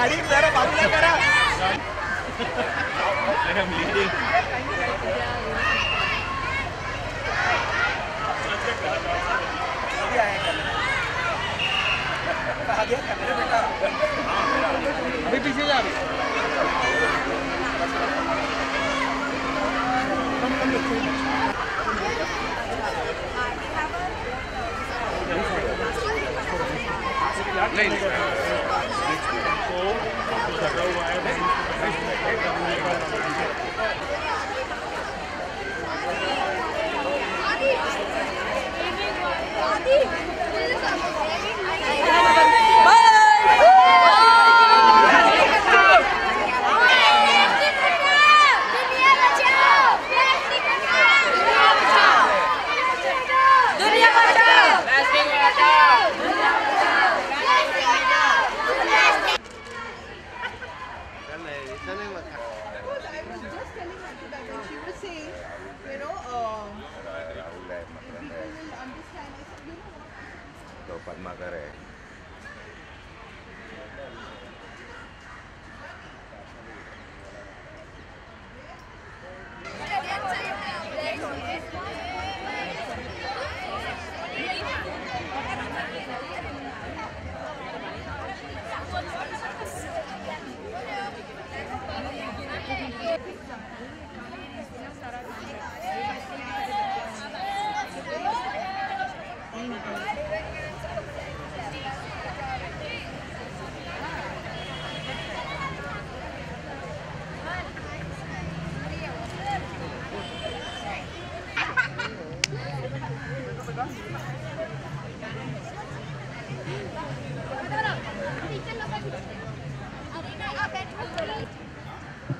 गाड़ी जरा बाजूला करा. अभी पीछे जा.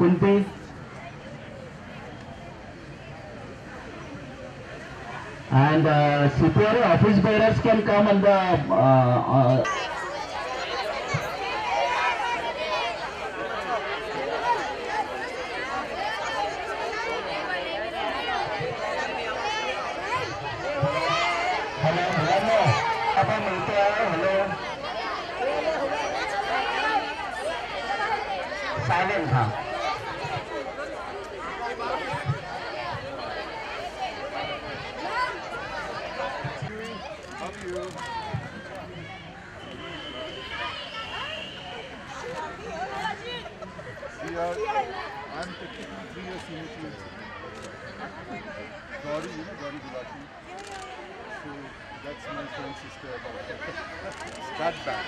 Kunti. And CPR office bearers can come on the silent, huh? I'm technically 3 years senior to Gauri, Gauri Gulati. So that's my friend sister. That bad.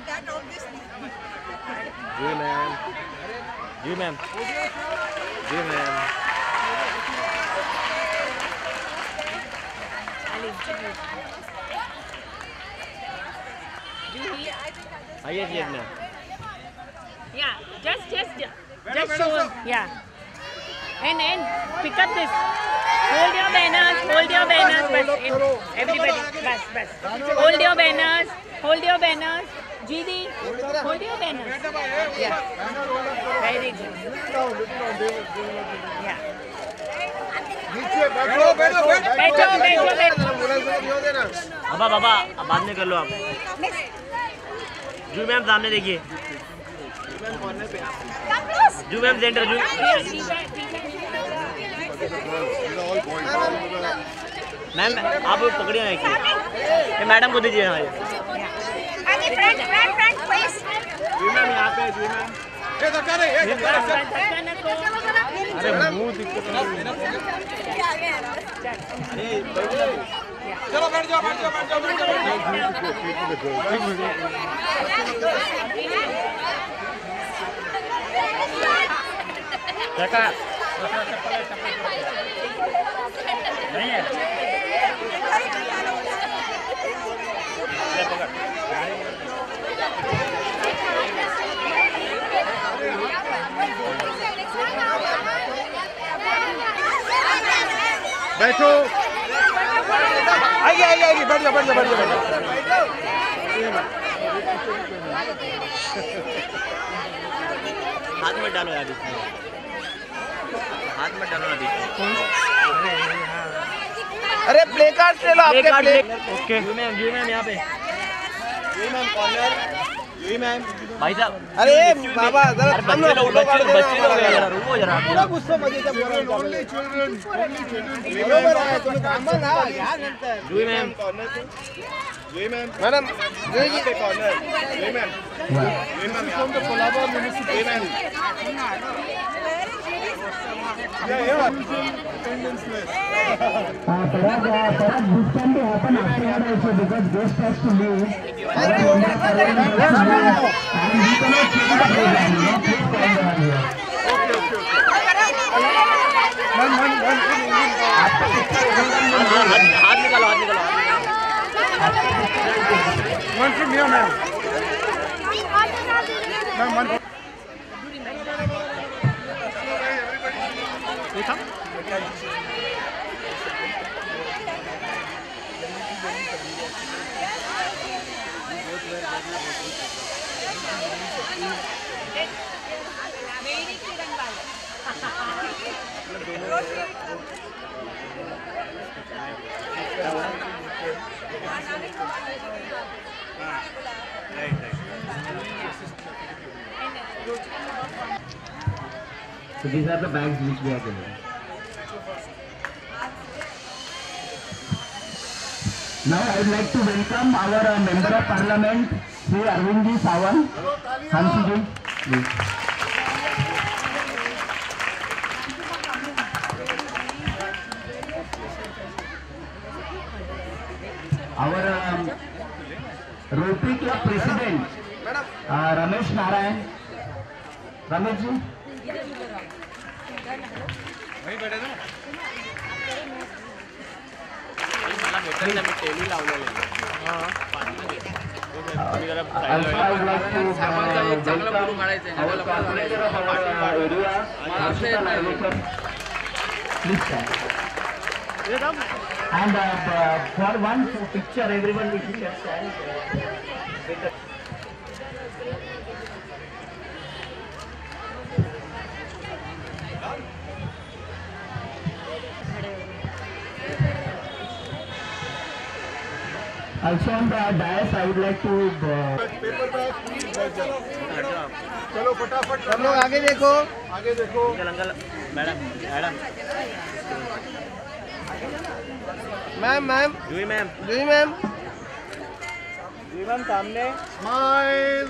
That obviously. जी ma'am. जी ma'am. जी ma'am. Yes, yes, ma'am. Yeah, just show. Yeah, and pick up this. Hold your banners, bas. Everybody, bas. Hold your banners. Gidi, hold your banners. Yeah, very good. Yeah. बैठो. बाबा बाद में कर लो आप. जू ma'am सामने देखिए. जू मैम सेंटर जू. मैम आप पकड़िए ना कि मैडम को दीजिए. हाँ जी मैम यहाँ पे. जी मैम अरे मुँह दिक्कत. चलो बैठ जाओ. नहीं है. बैठो. आइए बैठ जाओ. हाथ में डालो यार. हाथ में डालो ना बीच में. अरे प्ले कार्ड ले लो आपके प्ले। ओके जी मैम यहाँ पे जी मैम कॉर्नर जी मैम भाई साहब। अरे बाबा जरा हम लोग फोटो काट देना। बच्चे लोग जरा रुको जरा। पूरा गुस्सा मजे जब Only children. बरोबर आहे तुम्ही थांबा ना यार नंतर। जी मैम जी मैम मैडम जी जी कॉर्नर जी ma'am from the Colaba municipality. Yeah. Attendance list. Perhaps this can be happen afterward also because guest has to leave. And we cannot change the program. Please stand on here. हाथ निकालो हाथ निकालो। One from here, ma'am. Ma'am, one. So these are the bags which we are given. Now I would like to welcome our Member of Parliament, Sri Arvindji Sawant. Hansi ji, please. Our Rotary Club President, Ramesh Narayan. Ramesh ji. And for one picture, everyone will be stand. Also on the dais, I would like to. Paper bag, please. चलो फटाफट सब लोग आगे देखो। आगे देखो। Uncle madam madam ma'am ma'am जी ma'am जी मैम जी मैम सामने। Smile.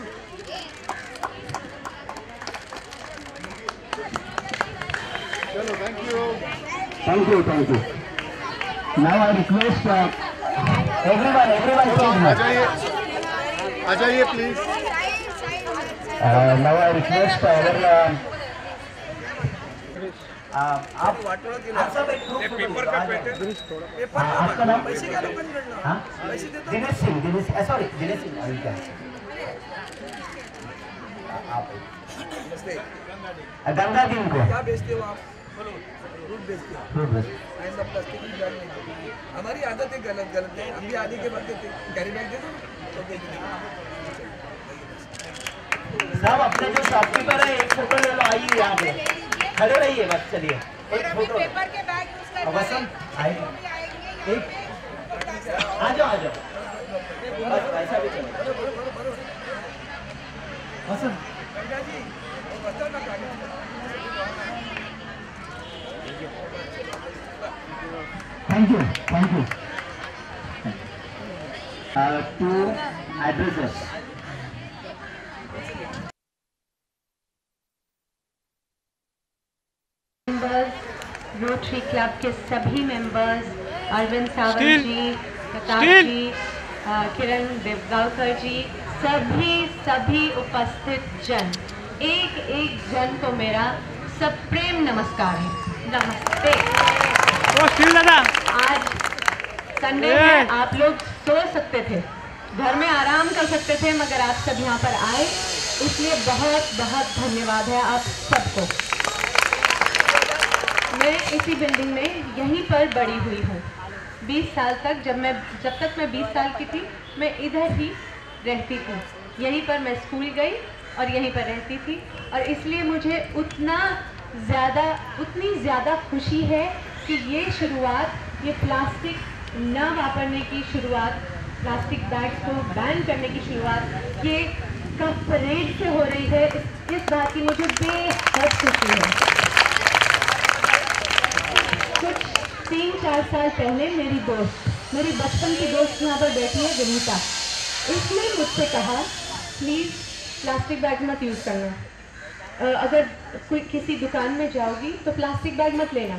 चलो, thank you. Thank you, thank you. Now I request everyone आ stand. जाइए please. Now I request our आप सब एक पेपर कट पे आपका नाम हाँ दिनेश सिंह सॉरी दिनेश सिंह आप गंगा दिन को क्या बेचते हो आप? फ्रूट बेचते हो। ऐसा प्लास्टिक की बैग नहीं। हमारी आदत है गलत है। हम भी आधे के बाद देते कैरी बैग दे दो तो दे देंगे। सब अपने जो शॉपकीपर है एक फोटो ले लो आइए यहाँ पे खड़े रहिए बस चलिए एक फोटो पेपर के बैग यूज करते हैं। वसंत आइए एक आ जाओ बस ऐसा भी चलो Vasant thank you to addresses Rotary Club के सभी मेंबर्स, अरविंद सावंत जी, प्रताप जी, किरण देवगांवकर जी, सभी उपस्थित जन, एक जन को मेरा सप्रेम नमस्कार है। नमस्ते। आज संडे है, आप लोग सो सकते थे, घर में आराम कर सकते थे, मगर आप सब यहाँ पर आए, इसलिए बहुत बहुत धन्यवाद है आप सबको। मैं इसी बिल्डिंग में यहीं पर बड़ी हुई हूँ। 20 साल तक जब तक मैं 20 साल की थी, मैं इधर ही रहती थी। यहीं पर मैं स्कूल गई और यहीं पर रहती थी, और इसलिए मुझे उतनी ज़्यादा खुशी है कि ये शुरुआत ये प्लास्टिक न वापरने की शुरुआत, प्लास्टिक बैग्स को बैन करने की शुरुआत ये कब परेड से हो रही है, इस बात की मुझे बेहद खुशी है। कुछ 3-4 साल पहले मेरी बचपन की दोस्त यहाँ पर बैठी है विनीता, इसने मुझसे कहा प्लीज़ प्लास्टिक बैग मत यूज़ करना, अगर कोई किसी दुकान में जाओगी तो प्लास्टिक बैग मत लेना।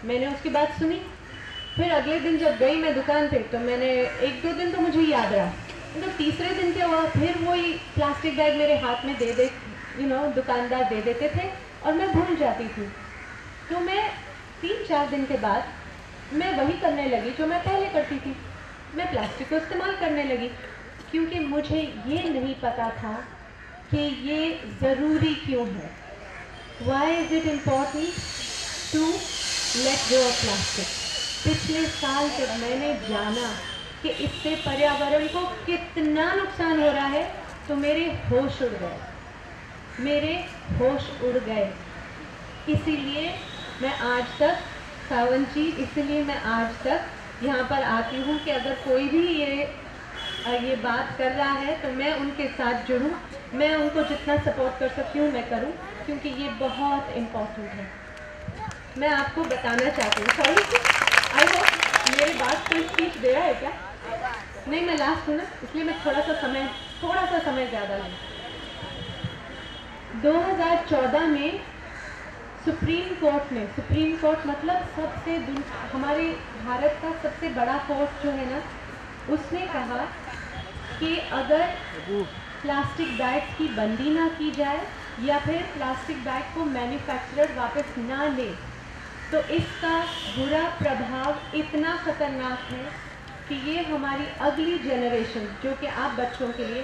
मैंने उसकी बात सुनी, फिर अगले दिन जब गई मैं दुकान पे तो मैंने 1-2 दिन तो मुझे याद रहा, तो तीसरे दिन क्या हुआ, फिर वही प्लास्टिक बैग मेरे हाथ में दे दुकानदार दे देते थे और मैं भूल जाती थी। तो मैं 3-4 दिन के बाद मैं वही करने लगी जो मैं पहले करती थी, मैं प्लास्टिक को इस्तेमाल करने लगी, क्योंकि मुझे ये नहीं पता था कि ये ज़रूरी क्यों है। Why is it important to let go of plastic? पिछले साल जब मैंने जाना कि इससे पर्यावरण को कितना नुकसान हो रहा है तो मेरे होश उड़ गए। इसीलिए मैं आज तक, सावन जी, इसीलिए मैं आज तक यहाँ पर आती हूँ कि अगर कोई भी ये बात कर रहा है तो मैं उनके साथ जुड़ूँ, मैं उनको जितना सपोर्ट कर सकती हूँ मैं करूँ, क्योंकि ये बहुत इम्पोर्टेंट है। मैं आपको बताना चाहती हूँ, सॉरी आई होप मेरी बात कोई स्पीच दे रहा है क्या? नहीं, मैं लास्ट हूँ ना, इसलिए मैं थोड़ा सा समय ज़्यादा लूँ। 2014 में सुप्रीम कोर्ट मतलब हमारे भारत का सबसे बड़ा कोर्ट जो है ना, उसने कहा कि अगर प्लास्टिक बैग की बंदी ना की जाए या फिर प्लास्टिक बैग को मैन्युफैक्चरर वापस ना ले तो इसका बुरा प्रभाव इतना खतरनाक है कि ये हमारी अगली जनरेशन, जो कि आप बच्चों के लिए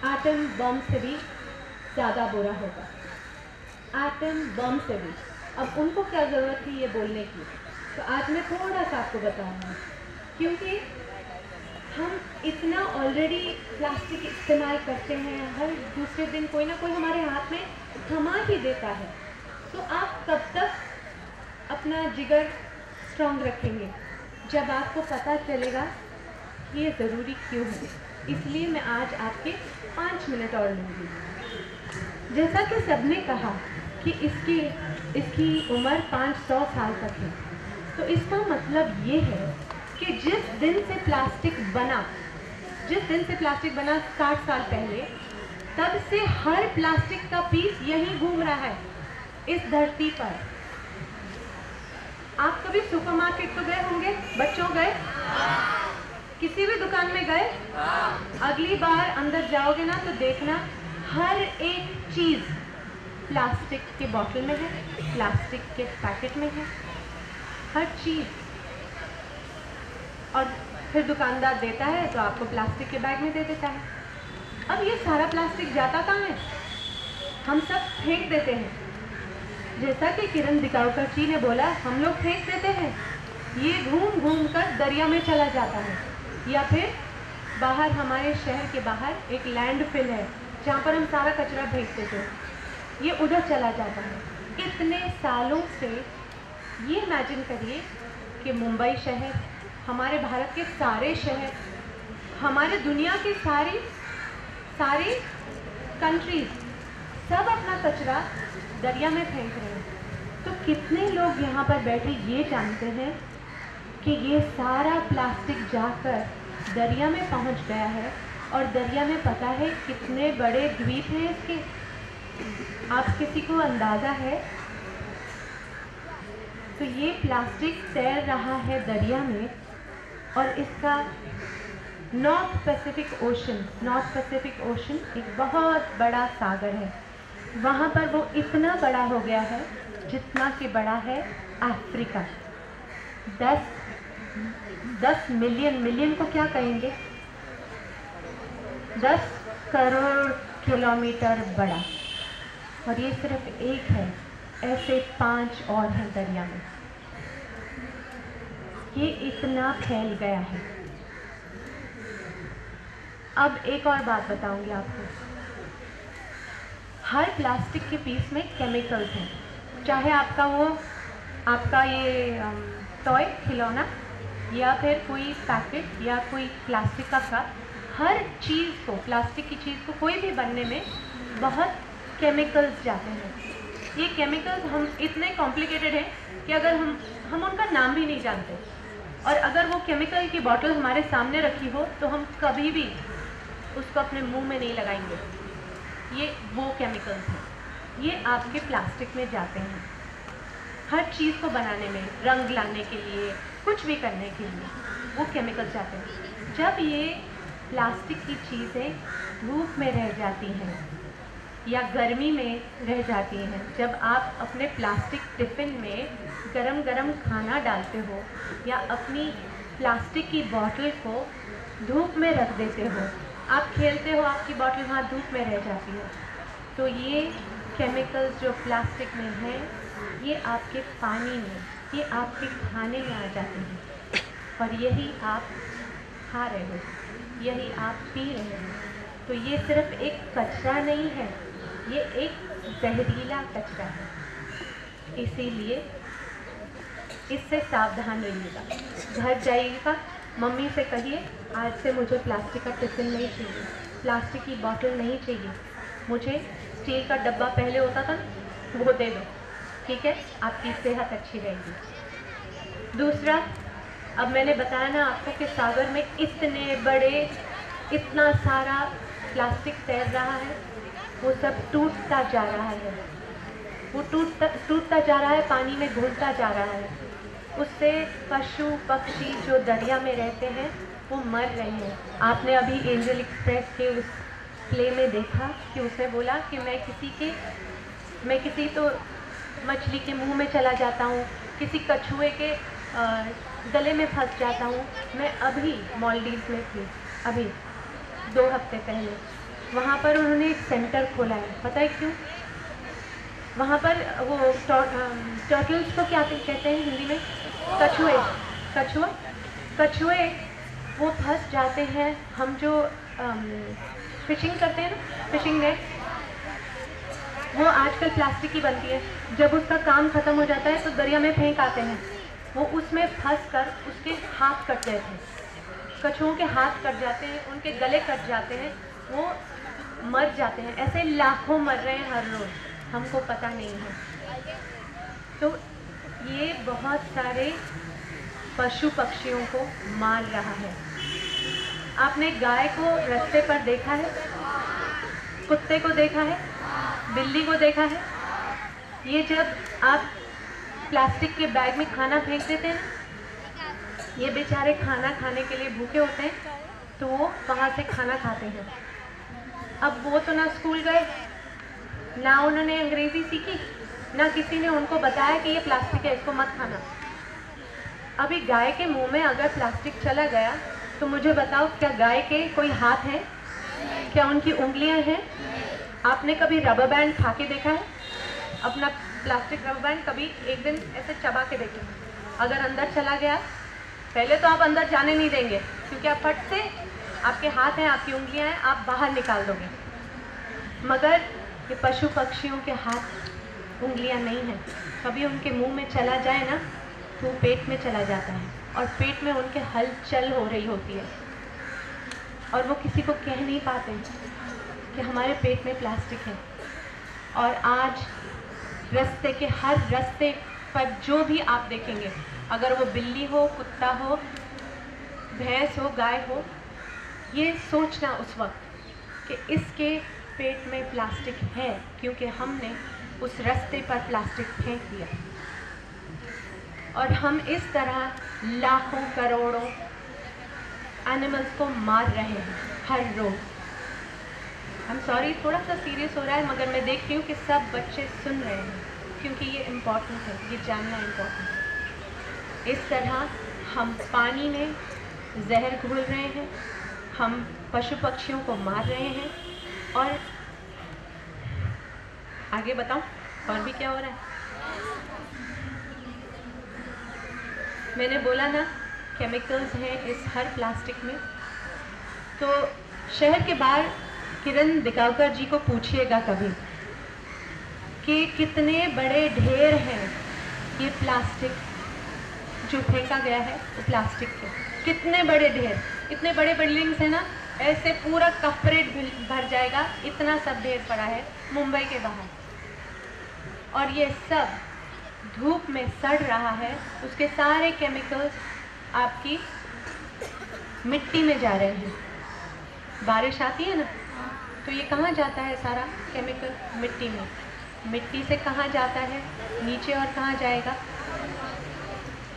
एटम बम से भी ज़्यादा बुरा होगा। एटम बम से भी। अब उनको क्या ज़रूरत थी ये बोलने की, तो आज मैं थोड़ा सा आपको बताऊंगा, क्योंकि हम इतना ऑलरेडी प्लास्टिक इस्तेमाल करते हैं, हर दूसरे दिन कोई ना कोई हमारे हाथ में थमा ही देता है। तो आप कब तक अपना जिगर स्ट्रॉन्ग रखेंगे जब आपको पता चलेगा कि ये ज़रूरी क्यों है। इसलिए मैं आज आपके 5 मिनट और लूँगी। जैसा कि सबने कहा कि इसकी उम्र 500 साल तक है, तो इसका मतलब ये है कि जिस दिन से प्लास्टिक बना 60 साल पहले, तब से हर प्लास्टिक का पीस यहीं घूम रहा है इस धरती पर। आप कभी सुपरमार्केट तो गए होंगे, बच्चों गए? किसी भी दुकान में गए? अगली बार अंदर जाओगे ना तो देखना हर एक चीज़ प्लास्टिक के बोतल में है, प्लास्टिक के पैकेट में है, हर चीज़। और फिर दुकानदार देता है तो आपको प्लास्टिक के बैग में दे देता है। अब ये सारा प्लास्टिक जाता कहाँ है? हम सब फेंक देते हैं। जैसा कि किरण दिकावकर जी ने बोला, हम लोग फेंक देते हैं, ये घूम घूम कर दरिया में चला जाता है, या फिर बाहर हमारे शहर के बाहर एक लैंडफिल है जहाँ पर हम सारा कचरा फेंकते थे, ये उधर चला जाता है। इतने सालों से ये इमेजिन करिए कि मुंबई शहर, हमारे भारत के सारे शहर, हमारे दुनिया के सारी कंट्रीज सब अपना कचरा दरिया में फेंक रहे हैं। तो कितने लोग यहाँ पर बैठे ये जानते हैं कि ये सारा प्लास्टिक जाकर दरिया में पहुँच गया है, और दरिया में पता है कितने बड़े द्वीप हैं इसके? आप किसी को अंदाज़ा है? तो ये प्लास्टिक तैर रहा है दरिया में, और इसका नॉर्थ पैसिफिक ओशन एक बहुत बड़ा सागर है, वहाँ पर वो इतना बड़ा हो गया है जितना कि बड़ा है अफ्रीका। 10 मिलियन को क्या कहेंगे? 10 करोड़ किलोमीटर बड़ा, और ये सिर्फ एक है, ऐसे 5 और हैं दरिया में। ये इतना फैल गया है। अब एक और बात बताऊंगी आपको। हर प्लास्टिक के पीस में केमिकल्स हैं, चाहे आपका ये टॉय खिलौना या फिर कोई पैकेट या कोई प्लास्टिक का कप, हर चीज़ को, प्लास्टिक की चीज़ को कोई भी बनने में बहुत केमिकल्स जाते हैं। ये केमिकल्स हम इतने कॉम्प्लिकेटेड हैं कि अगर हम उनका नाम भी नहीं जानते, और अगर वो केमिकल की बॉटल हमारे सामने रखी हो तो हम कभी भी उसको अपने मुंह में नहीं लगाएंगे। ये वो केमिकल्स हैं, ये आपके प्लास्टिक में जाते हैं। हर चीज़ को बनाने में, रंग लाने के लिए, कुछ भी करने के लिए वो केमिकल जाते हैं। जब ये प्लास्टिक की चीज़ें धूप में रह जाती हैं या गर्मी में रह जाती हैं, जब आप अपने प्लास्टिक टिफ़िन में गरम गरम खाना डालते हो या अपनी प्लास्टिक की बॉटल को धूप में रख देते हो, आप खेलते हो, आपकी बॉटल वहाँ धूप में रह जाती है, तो ये केमिकल्स जो प्लास्टिक में हैं ये आपके पानी में, ये आपके खाने में आ जाते हैं, और यही आप खा रहे हो, यही आप पी रहे हो। तो ये सिर्फ एक कचरा नहीं है, ये एक जहरीला कचरा है। इसीलिए इससे सावधान रहिएगा। घर जाइएगा, मम्मी से कहिए आज से मुझे प्लास्टिक का टिफ़िन नहीं चाहिए, प्लास्टिक की बॉटल नहीं चाहिए, मुझे स्टील का डब्बा पहले होता था ना वो दे दो, ठीक है, आपकी सेहत अच्छी रहेगी। दूसरा, अब मैंने बताया ना आपको कि सागर में इतने बड़े, इतना सारा प्लास्टिक तैर रहा है, वो सब टूटता जा रहा है, वो टूटता जा रहा है, पानी में घुलता जा रहा है। उससे पशु पक्षी जो दरिया में रहते हैं वो मर रहे हैं। आपने अभी एंजल एक्सप्रेस के उस प्ले में देखा कि उसने बोला कि मैं किसी तो मछली के मुंह में चला जाता हूँ, किसी कछुए के गले में फंस जाता हूँ। मैं अभी मालदीव्स में थी, अभी 2 हफ्ते पहले, वहाँ पर उन्होंने एक सेंटर खोला है। पता है क्यों? वहाँ पर वो टर्टल्स को क्या कहते हैं हिंदी में? कछुए वो फंस जाते हैं। हम जो फिशिंग करते हैं ना, फिशिंग नेट, वो आजकल प्लास्टिक की बनती है। जब उसका काम ख़त्म हो जाता है तो दरिया में फेंक आते हैं, वो उसमें फंस कर उसके हाथ कट गए थे। कछुओं के हाथ कट जाते हैं, उनके गले कट जाते हैं, वो मर जाते हैं। ऐसे लाखों मर रहे हैं हर रोज़, हमको पता नहीं है। तो ये बहुत सारे पशु पक्षियों को मार रहा है। आपने गाय को रास्ते पर देखा है, कुत्ते को देखा है, बिल्ली को देखा है। ये जब आप प्लास्टिक के बैग में खाना फेंक देते हैं, ये बेचारे खाना खाने के लिए भूखे होते हैं, तो वो वहाँ से खाना खाते हैं। अब वो तो ना स्कूल गए, ना उन्होंने अंग्रेज़ी सीखी, ना किसी ने उनको बताया कि ये प्लास्टिक है, इसको मत खाना। अभी गाय के मुंह में अगर प्लास्टिक चला गया तो मुझे बताओ, क्या गाय के कोई हाथ हैं? क्या उनकी उंगलियां हैं? आपने कभी रबर बैंड खा के देखा है? अपना प्लास्टिक रबर बैंड कभी एक दिन ऐसे चबा के देखें, अगर अंदर चला गया, पहले तो आप अंदर जाने नहीं देंगे, क्योंकि आप फट से, आपके हाथ हैं, आपकी उंगलियां हैं, आप बाहर निकाल दोगे। मगर ये पशु पक्षियों के हाथ उंगलियां नहीं हैं, कभी उनके मुंह में चला जाए ना तो पेट में चला जाता है, और पेट में उनके हलचल हो रही होती है, और वो किसी को कह नहीं पाते कि हमारे पेट में प्लास्टिक है। और आज रास्ते के हर रास्ते पर जो भी आप देखेंगे, अगर वो बिल्ली हो, कुत्ता हो, भैंस हो, गाय हो, ये सोचना उस वक्त कि इसके पेट में प्लास्टिक है, क्योंकि हमने उस रास्ते पर प्लास्टिक फेंक दिया। और हम इस तरह लाखों करोड़ों एनिमल्स को मार रहे हैं हर रोज़। आई एम सॉरी, थोड़ा सा सीरियस हो रहा है, मगर मैं देख रही हूँ कि सब बच्चे सुन रहे हैं, क्योंकि ये इम्पॉर्टेंट है, ये जानना इम्पॉर्टेंट है। इस तरह हम पानी में जहर घोल रहे हैं, हम पशु पक्षियों को मार रहे हैं। और आगे बताऊं और भी क्या हो रहा है? मैंने बोला ना, केमिकल्स हैं इस हर प्लास्टिक में। तो शहर के बाहर किरण दिगावकर जी को पूछिएगा कभी कि कितने बड़े ढेर हैं ये प्लास्टिक जो फेंका गया है वो प्लास्टिक के कितने बड़े ढेर, इतने बड़े बिल्डिंग्स है ना, ऐसे पूरा कपरेट भर जाएगा, इतना सब ढेर पड़ा है मुंबई के बाहर। और ये सब धूप में सड़ रहा है, उसके सारे केमिकल्स आपकी मिट्टी में जा रहे हैं। बारिश आती है ना तो ये कहाँ जाता है सारा केमिकल? मिट्टी में। मिट्टी से कहाँ जाता है? नीचे। और कहाँ जाएगा?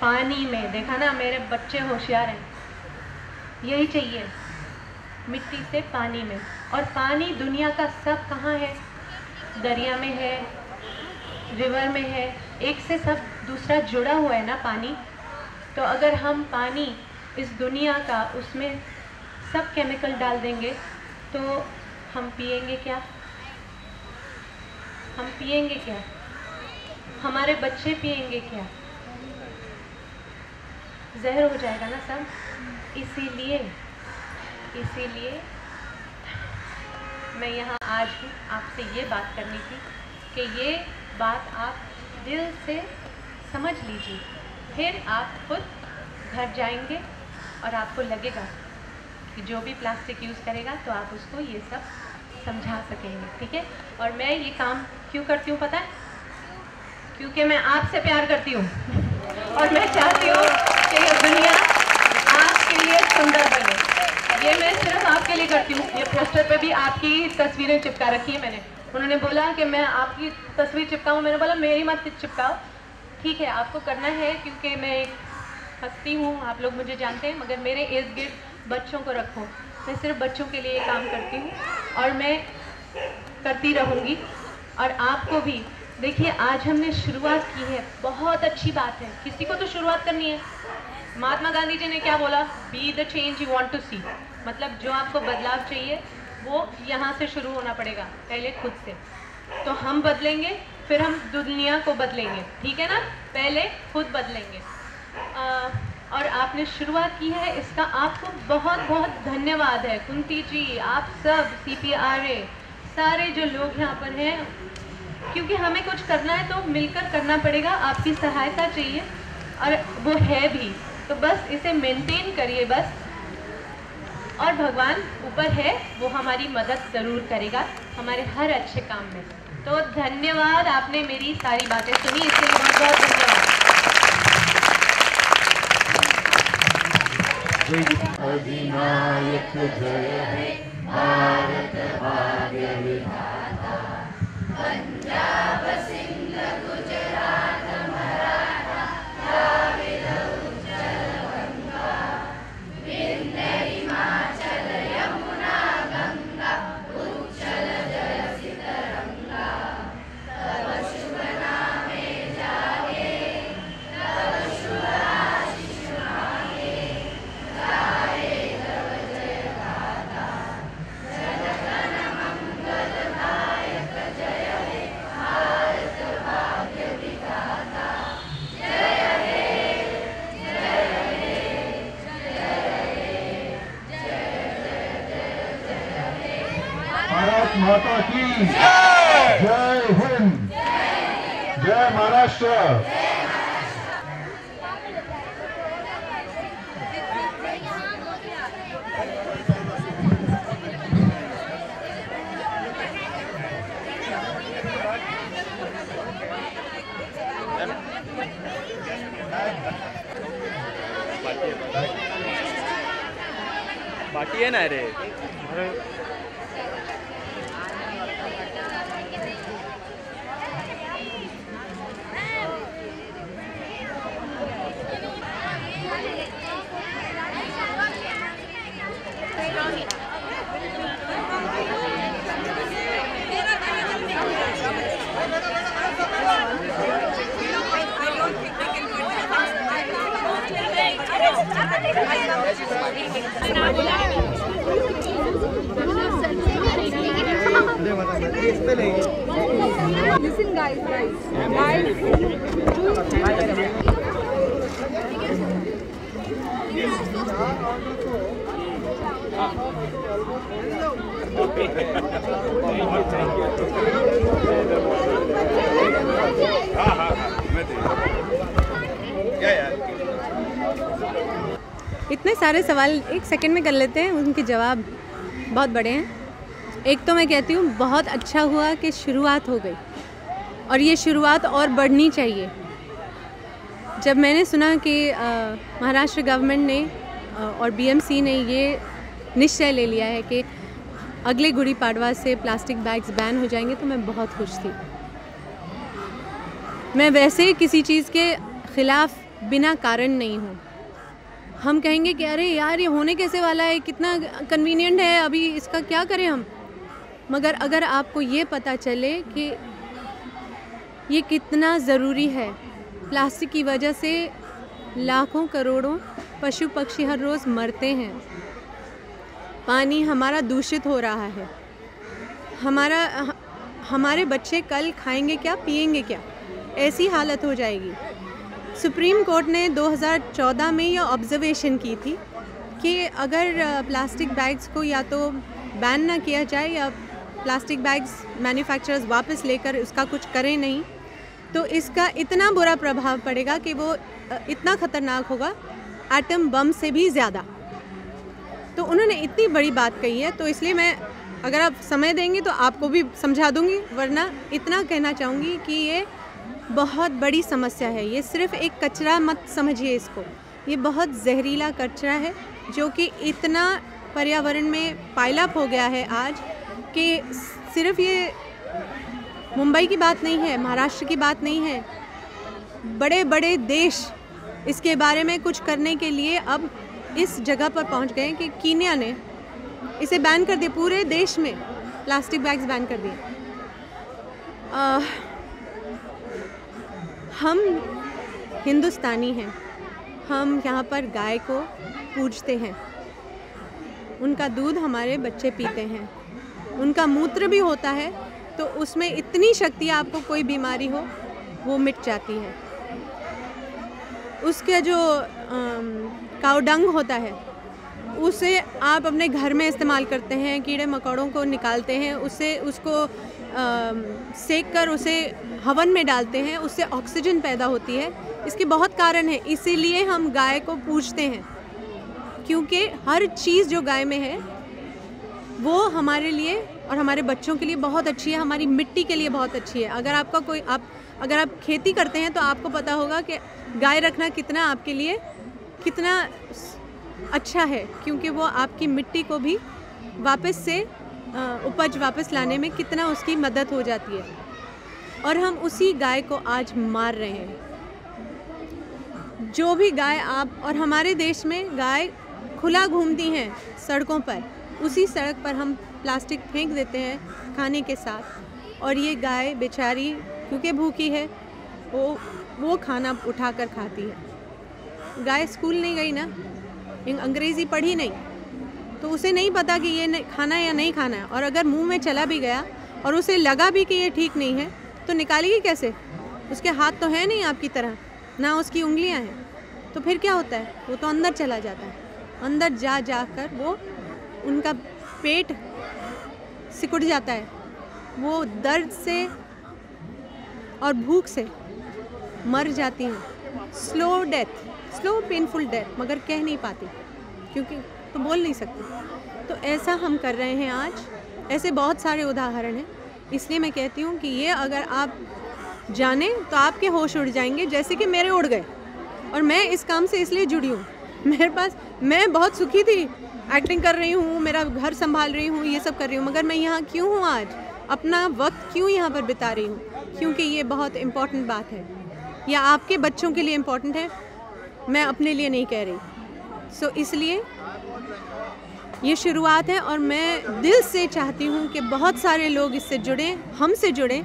पानी में। देखा ना, मेरे बच्चे होशियार हैं। यही चाहिए, मिट्टी से पानी में। और पानी दुनिया का सब कहाँ है? दरिया में है, रिवर में है, एक से सब दूसरा जुड़ा हुआ है ना पानी। तो अगर हम पानी इस दुनिया का उसमें सब केमिकल डाल देंगे तो हम पिएंगे क्या? हम पिएंगे क्या? हमारे बच्चे पिएंगे क्या? जहर हो जाएगा ना सब। इसीलिए मैं यहाँ आज हूँ, आपसे ये बात करनी थी कि ये बात आप दिल से समझ लीजिए। फिर आप खुद घर जाएंगे और आपको लगेगा कि जो भी प्लास्टिक यूज़ करेगा तो आप उसको ये सब समझा सकेंगे, ठीक है? और मैं ये काम क्यों करती हूँ पता है? क्योंकि मैं आपसे प्यार करती हूँ और मैं चाहती हूँ कि ये दुनिया आपके लिए सुंदर बने। ये मैं सिर्फ आपके लिए करती हूँ। ये पोस्टर पे भी आपकी तस्वीरें चिपका रखी है मैंने। उन्होंने बोला कि मैं आपकी तस्वीर चिपकाऊँ, मैंने बोला मेरी मत चिपकाओ, ठीक है आपको करना है क्योंकि मैं एक हस्ती हूँ, आप लोग मुझे जानते हैं, मगर मेरे इर्द गिर्द बच्चों को रखो। मैं सिर्फ बच्चों के लिए काम करती हूँ और मैं करती रहूँगी। और आपको भी देखिए, आज हमने शुरुआत की है, बहुत अच्छी बात है। किसी को तो शुरुआत करनी है। महात्मा गांधी जी ने क्या बोला? Be the change you want to see. मतलब जो आपको बदलाव चाहिए वो यहाँ से शुरू होना पड़ेगा, पहले खुद से। तो हम बदलेंगे फिर हम दुनिया को बदलेंगे, ठीक है ना? पहले खुद बदलेंगे। और आपने शुरुआत की है, इसका आपको बहुत बहुत धन्यवाद है। कुंती जी, आप सब CPRA सारे जो लोग यहाँ पर हैं, क्योंकि हमें कुछ करना है तो मिलकर करना पड़ेगा। आपकी सहायता चाहिए और वो है भी, तो बस इसे मेंटेन करिए बस। और भगवान ऊपर है, वो हमारी मदद ज़रूर करेगा हमारे हर अच्छे काम में। तो धन्यवाद, आपने मेरी सारी बातें सुनी, इसके लिए बहुत बहुत धन्यवाद। अधिनायक जय हे भारत भाग्य विधाता, पंजाब सिंध गुजरात मराठा द्राविड़ उत्कल गंगा, विंध्य हिमाचल यमुना गंगा, उच्चल जलसि तरंगा, तव शुभ नामे जागे, तव शुभ आशीष मांगे, गाए तव जय गाथा, जन गण मंगल नायक जय हे भारत भाग्य विधाता, जय हे, जय हे, जय हे, जय हे। भारत माता की जय हिंद, जय महाराष्ट्र। बाकी है ना रे। Listen guys, हाँ, मैं यार इतने सारे सवाल एक सेकंड में कर लेते हैं, उनके जवाब बहुत बड़े हैं। एक तो मैं कहती हूँ बहुत अच्छा हुआ कि शुरुआत हो गई, और ये शुरुआत और बढ़नी चाहिए। जब मैंने सुना कि महाराष्ट्र गवर्नमेंट ने और BMC ने ये निश्चय ले लिया है कि अगले गुड़ी पाड़वा से प्लास्टिक बैग्स बैन हो जाएंगे, तो मैं बहुत खुश थी। मैं वैसे किसी चीज़ के ख़िलाफ़ बिना कारण नहीं हूँ। हम कहेंगे कि अरे यार ये होने कैसे वाला है, कितना कन्वीनियंट है, अभी इसका क्या करें हम। मगर अगर आपको ये पता चले कि ये कितना ज़रूरी है, प्लास्टिक की वजह से लाखों करोड़ों पशु पक्षी हर रोज़ मरते हैं, पानी हमारा दूषित हो रहा है, हमारे बच्चे कल खाएंगे क्या, पिएंगे क्या, ऐसी हालत हो जाएगी। सुप्रीम कोर्ट ने 2014 में यह ऑब्जर्वेशन की थी कि अगर प्लास्टिक बैग्स को या तो बैन ना किया जाए या प्लास्टिक बैग्स मैन्युफैक्चरर्स वापस लेकर उसका कुछ करें नहीं, तो इसका इतना बुरा प्रभाव पड़ेगा कि वो इतना ख़तरनाक होगा एटम बम से भी ज़्यादा। तो उन्होंने इतनी बड़ी बात कही है, तो इसलिए मैं, अगर आप समय देंगे तो आपको भी समझा दूंगी, वरना इतना कहना चाहूँगी कि ये बहुत बड़ी समस्या है। ये सिर्फ एक कचरा मत समझिए इसको, ये बहुत जहरीला कचरा है जो कि इतना पर्यावरण में पाइलअप हो गया है आज कि सिर्फ ये मुंबई की बात नहीं है, महाराष्ट्र की बात नहीं है, बड़े बड़े देश इसके बारे में कुछ करने के लिए अब इस जगह पर पहुंच गए कि कीनिया ने इसे बैन कर दिया, पूरे देश में प्लास्टिक बैग्स बैन कर दिए। हम हिंदुस्तानी हैं, हम यहाँ पर गाय को पूजते हैं, उनका दूध हमारे बच्चे पीते हैं, उनका मूत्र भी होता है, तो उसमें इतनी शक्ति, आपको कोई बीमारी हो वो मिट जाती है। उसका जो काऊ डंग होता है उसे आप अपने घर में इस्तेमाल करते हैं, कीड़े मकोड़ों को निकालते हैं, उसको सेक कर उसे हवन में डालते हैं, उससे ऑक्सीजन पैदा होती है। इसके बहुत कारण हैं, इसीलिए हम गाय को पूजते हैं, क्योंकि हर चीज़ जो गाय में है वो हमारे लिए और हमारे बच्चों के लिए बहुत अच्छी है, हमारी मिट्टी के लिए बहुत अच्छी है। अगर आप खेती करते हैं तो आपको पता होगा कि गाय रखना कितना आपके लिए कितना अच्छा है, क्योंकि वो आपकी मिट्टी को भी वापस से उपज वापस लाने में कितना उसकी मदद हो जाती है। और हम उसी गाय को आज मार रहे हैं। जो भी गाय और हमारे देश में गाय खुला घूमती हैं सड़कों पर, उसी सड़क पर हम प्लास्टिक फेंक देते हैं खाने के साथ, और ये गाय बेचारी क्योंकि भूखी है वो खाना उठाकर खाती है। गाय स्कूल नहीं गई ना, अंग्रेज़ी पढ़ी नहीं, तो उसे नहीं पता कि ये खाना या नहीं खाना है, और अगर मुंह में चला भी गया और उसे लगा भी कि ये ठीक नहीं है तो निकालेगी कैसे? उसके हाथ तो है नहीं आपकी तरह, ना उसकी उंगलियां हैं, तो फिर क्या होता है? वो तो अंदर चला जाता है, अंदर जाकर वो उनका पेट सिकुड़ जाता है, वो दर्द से और भूख से मर जाती हैं। Slow death, slow painful death, मगर कह नहीं पाती क्योंकि तो बोल नहीं सकती। तो ऐसा हम कर रहे हैं आज, ऐसे बहुत सारे उदाहरण हैं। इसलिए मैं कहती हूँ कि ये अगर आप जाने तो आपके होश उड़ जाएंगे, जैसे कि मेरे उड़ गए। और मैं इस काम से इसलिए जुड़ी हूँ, मैं बहुत सुखी थी, एक्टिंग कर रही हूँ, मेरा घर संभाल रही हूँ, ये सब कर रही हूँ, मगर मैं यहाँ क्यों हूँ आज, अपना वक्त क्यों यहाँ पर बिता रही हूँ? क्योंकि ये बहुत इम्पॉर्टेंट बात है, या आपके बच्चों के लिए इम्पॉर्टेंट है, मैं अपने लिए नहीं कह रही। सो इसलिए ये शुरुआत है, और मैं दिल से चाहती हूँ कि बहुत सारे लोग इससे जुड़ें, हमसे जुड़ें।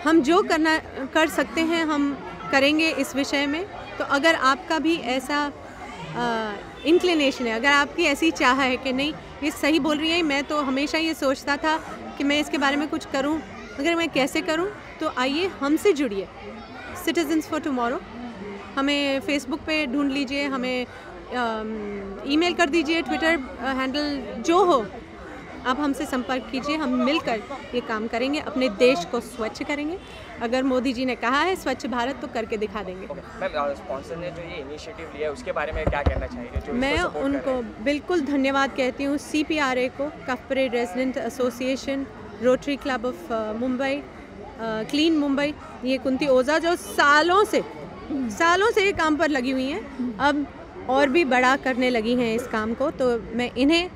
हम जो कर सकते हैं हम करेंगे इस विषय में। तो अगर आपका भी ऐसा इंक्लिनेशन है, अगर आपकी ऐसी चाह है कि नहीं ये सही बोल रही है, मैं तो हमेशा ये सोचता था कि मैं इसके बारे में कुछ करूं, अगर मैं कैसे करूं, तो आइए हमसे जुड़िए। सिटीजन्स फॉर टुमारो, हमें फेसबुक पे ढूंढ लीजिए, हमें ईमेल कर दीजिए, ट्विटर हैंडल जो हो, आप हमसे संपर्क कीजिए, हम मिलकर ये काम करेंगे, अपने देश को स्वच्छ करेंगे। अगर मोदी जी ने कहा है स्वच्छ भारत तो करके दिखा देंगे। मैम, स्पॉन्सर ने जो ये इनिशिएटिव लिया है उसके बारे में क्या कहना चाहिए? मैं उनको बिल्कुल धन्यवाद कहती हूँ, CPRA को, corporate resident association, rotary club of Mumbai, clean Mumbai, ये कुंती ओझा जो सालों से ये काम पर लगी हुई हैं, अब और भी बड़ा करने लगी हैं इस काम को। तो मैं इन्हें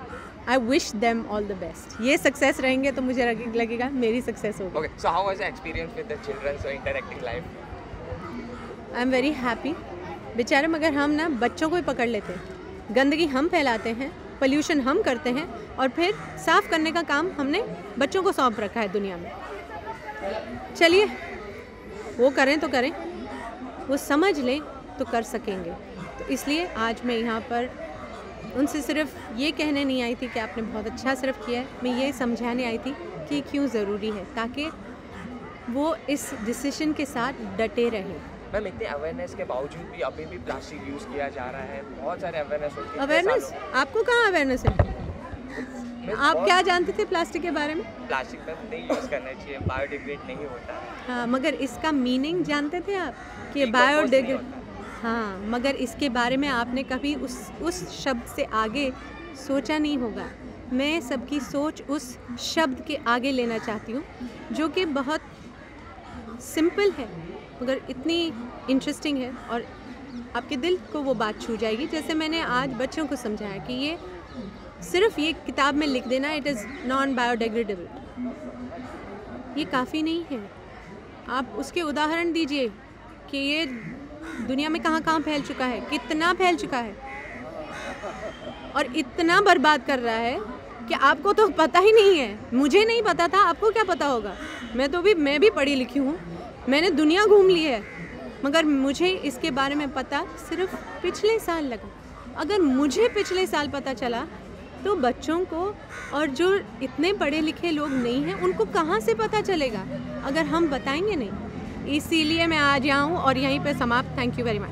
I wish them all the best. ये सक्सेस रहेंगे तो मुझे लगेगा मेरी सक्सेस होगी। Okay, so how was the experience with the children so interacting live? I am very happy. बेचारे मगर हम ना बच्चों को ही पकड़ लेते हैं, गंदगी हम फैलाते हैं, पोल्यूशन हम करते हैं और फिर साफ करने का काम हमने बच्चों को सौंप रखा है दुनिया में। चलिए वो करें तो करें, वो समझ लें तो कर सकेंगे। तो इसलिए आज मैं यहाँ पर उनसे सिर्फ ये कहने नहीं आई थी कि आपने बहुत अच्छा सिर्फ किया है, मैं ये समझाने आई थी कि क्यों ज़रूरी है, ताकि वो इस डिसीजन के साथ डटे रहें। मैम, इतने अवेयरनेस के बावजूद भी अभी भी प्लास्टिक यूज़ किया जा रहा है, बहुत सारे अवेयरनेस। अवेयरनेस आपको कहाँ अवेयरनेस है? आप क्या जानते थे प्लास्टिक के बारे में? प्लास्टिक में नहीं यूज़ करना चाहिए, बायोडिग्रेड नहीं होता है। हाँ, मगर इसका मीनिंग जानते थे आप कि बायोडिग्रेड? हाँ, मगर इसके बारे में आपने कभी उस शब्द से आगे सोचा नहीं होगा। मैं सबकी सोच उस शब्द के आगे लेना चाहती हूँ जो कि बहुत सिंपल है मगर इतनी इंटरेस्टिंग है और आपके दिल को वो बात छू जाएगी। जैसे मैंने आज बच्चों को समझाया कि ये सिर्फ ये किताब में लिख देना इट इज़ नॉन बायोडिग्रेडेबल, ये काफ़ी नहीं है। आप उसके उदाहरण दीजिए कि ये दुनिया में कहाँ फैल चुका है, कितना फैल चुका है और इतना बर्बाद कर रहा है कि आपको तो पता ही नहीं है। मुझे नहीं पता था, आपको क्या पता होगा? मैं भी पढ़ी लिखी हूँ, मैंने दुनिया घूम ली है, मगर मुझे इसके बारे में पता सिर्फ पिछले साल लगा। अगर मुझे पिछले साल पता चला तो बच्चों को और जो इतने पढ़े लिखे लोग नहीं हैं उनको कहाँ से पता चलेगा अगर हम बताएंगे नहीं। इसीलिए मैं आज यहाँ हूँ और यहीं पे समाप्त। Thank you very much.